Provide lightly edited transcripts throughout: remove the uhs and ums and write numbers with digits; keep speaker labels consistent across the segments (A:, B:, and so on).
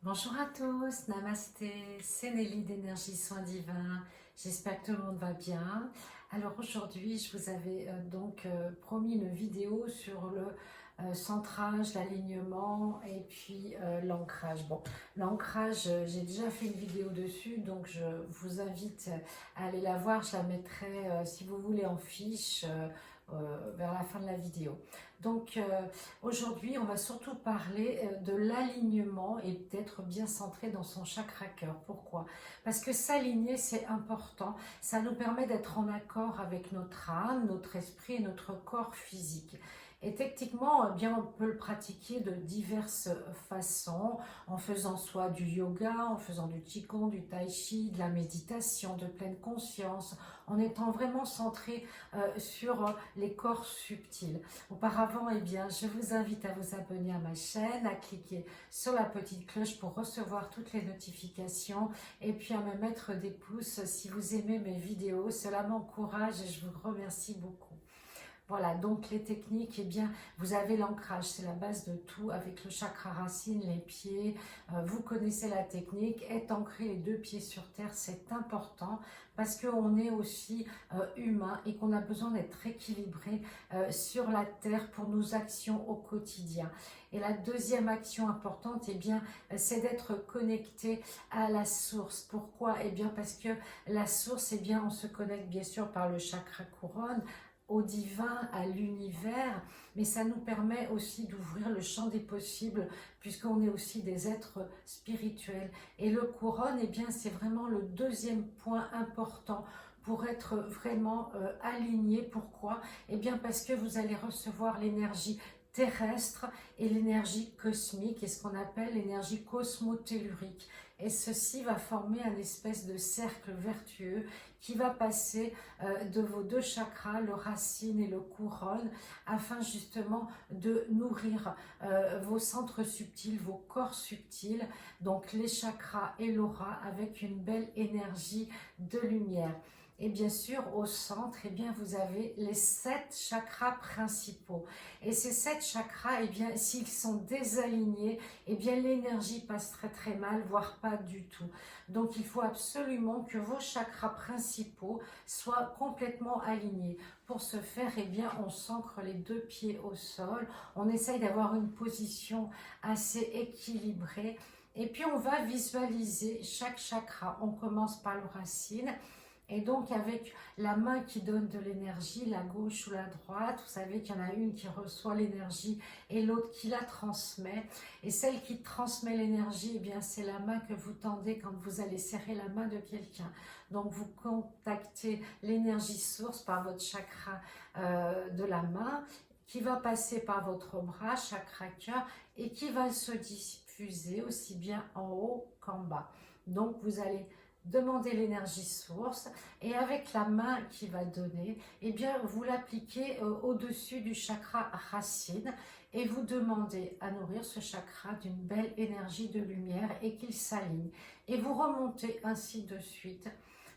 A: Bonjour à tous, Namasté, c'est Nelly d'Énergie Soins Divins. J'espère que tout le monde va bien. Alors aujourd'hui, je vous avais promis une vidéo sur le centrage, l'alignement et puis l'ancrage. Bon, l'ancrage, j'ai déjà fait une vidéo dessus, donc je vous invite à aller la voir. Je la mettrai, si vous voulez, en fiche vers la fin de la vidéo. Donc aujourd'hui, on va surtout parler de l'alignement et d'être bien centré dans son chakra cœur. Pourquoi? Parce que s'aligner, c'est important. Ça nous permet d'être en accord avec notre âme, notre esprit et notre corps physique. Et techniquement, eh bien, on peut le pratiquer de diverses façons, en faisant soit du yoga, en faisant du qigong, du tai chi, de la méditation, de pleine conscience, en étant vraiment centré sur les corps subtils. Auparavant, eh bien, je vous invite à vous abonner à ma chaîne, à cliquer sur la petite cloche pour recevoir toutes les notifications et puis à me mettre des pouces si vous aimez mes vidéos. Cela m'encourage et je vous remercie beaucoup. Voilà, donc les techniques, eh bien, vous avez l'ancrage, c'est la base de tout avec le chakra racine, les pieds. Vous connaissez la technique, être ancré les deux pieds sur terre, c'est important parce qu'on est aussi humain et qu'on a besoin d'être équilibré sur la terre pour nos actions au quotidien. Et la deuxième action importante, eh bien, c'est d'être connecté à la source. Pourquoi? Eh bien, parce que la source, eh bien, on se connecte bien sûr par le chakra couronne, au divin, à l'univers, mais ça nous permet aussi d'ouvrir le champ des possibles, puisqu'on est aussi des êtres spirituels. Et le couronne, eh bien, c'est vraiment le deuxième point important pour être vraiment aligné. Pourquoi? Eh bien, parce que vous allez recevoir l'énergie terrestre et l'énergie cosmique, et ce qu'on appelle l'énergie cosmotellurique. Et ceci va former un espèce de cercle vertueux qui va passer de vos deux chakras, le racine et le couronne, afin justement de nourrir vos centres subtils, vos corps subtils, donc les chakras et l'aura avec une belle énergie de lumière. Et bien sûr, au centre, eh bien, vous avez les 7 chakras principaux. Et ces 7 chakras, eh bien, s'ils sont désalignés, eh bien, l'énergie passe très très mal, voire pas du tout. Donc, il faut absolument que vos chakras principaux soient complètement alignés. Pour ce faire, eh bien, on s'ancre les deux pieds au sol. On essaye d'avoir une position assez équilibrée. Et puis, on va visualiser chaque chakra. On commence par le racine. Et donc avec la main qui donne de l'énergie, la gauche ou la droite, vous savez qu'il y en a une qui reçoit l'énergie et l'autre qui la transmet. Et celle qui transmet l'énergie, eh bien c'est la main que vous tendez quand vous allez serrer la main de quelqu'un. Donc vous contactez l'énergie source par votre chakra de la main, qui va passer par votre bras, chakra cœur, et qui va se diffuser aussi bien en haut qu'en bas. Donc vous allez demandez l'énergie source et avec la main qui va donner, eh bien vous l'appliquez au-dessus du chakra racine et vous demandez à nourrir ce chakra d'une belle énergie de lumière et qu'il s'aligne. Et vous remontez ainsi de suite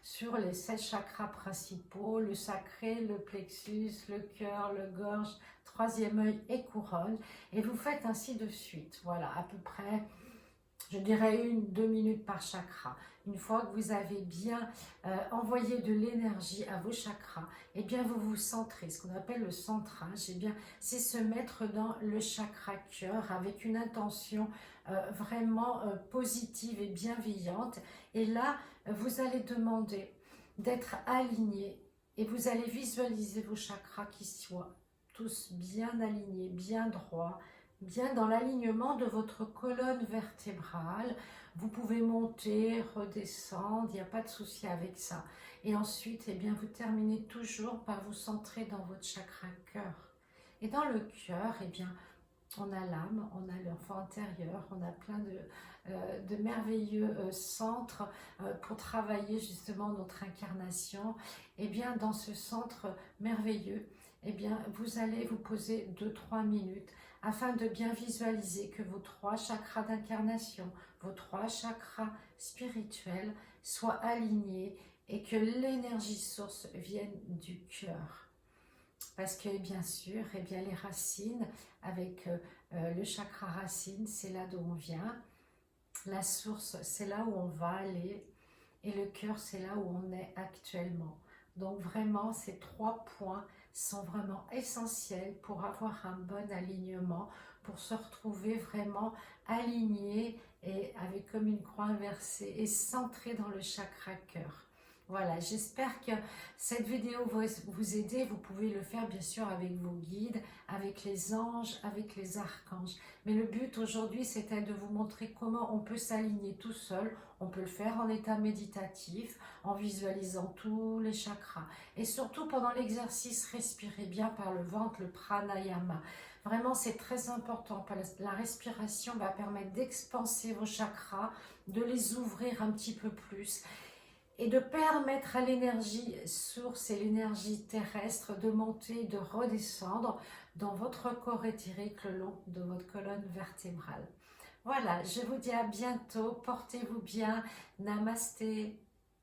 A: sur les 7 chakras principaux, le sacré, le plexus, le cœur, le gorge, troisième œil et couronne. Et vous faites ainsi de suite. Voilà, à peu près, je dirais 1-2 minutes par chakra. Une fois que vous avez bien envoyé de l'énergie à vos chakras, eh bien vous vous centrez. Ce qu'on appelle le centrage, eh bien c'est se mettre dans le chakra cœur avec une intention vraiment positive et bienveillante. Et là, vous allez demander d'être aligné et vous allez visualiser vos chakras qui soient tous bien alignés, bien droits, bien dans l'alignement de votre colonne vertébrale. Vous pouvez monter, redescendre, il n'y a pas de souci avec ça. Et ensuite, eh bien, vous terminez toujours par vous centrer dans votre chakra cœur. Et dans le cœur, eh bien, on a l'âme, on a l'enfant intérieur, on a plein de merveilleux centres pour travailler justement notre incarnation. Et bien, dans ce centre merveilleux, eh bien, vous allez vous poser 2-3 minutes afin de bien visualiser que vos 3 chakras d'incarnation, vos 3 chakras spirituels soient alignés et que l'énergie source vienne du cœur. Parce que bien sûr, eh bien, les racines, avec le chakra racine, c'est là d'où on vient. La source, c'est là où on va aller. Et le cœur, c'est là où on est actuellement. Donc vraiment, ces 3 points sont vraiment essentiels pour avoir un bon alignement, pour se retrouver vraiment aligné et avec comme une croix inversée et centré dans le chakra cœur. Voilà, j'espère que cette vidéo va vous aider. Vous pouvez le faire bien sûr avec vos guides, avec les anges, avec les archanges. Mais le but aujourd'hui, c'était de vous montrer comment on peut s'aligner tout seul. On peut le faire en état méditatif, en visualisant tous les chakras. Et surtout pendant l'exercice, respirez bien par le ventre, le pranayama. Vraiment, c'est très important. La respiration va permettre d'expanser vos chakras, de les ouvrir un petit peu plus et de permettre à l'énergie source et l'énergie terrestre de monter, de redescendre dans votre corps éthérique le long de votre colonne vertébrale. Voilà, je vous dis à bientôt, portez-vous bien, namasté.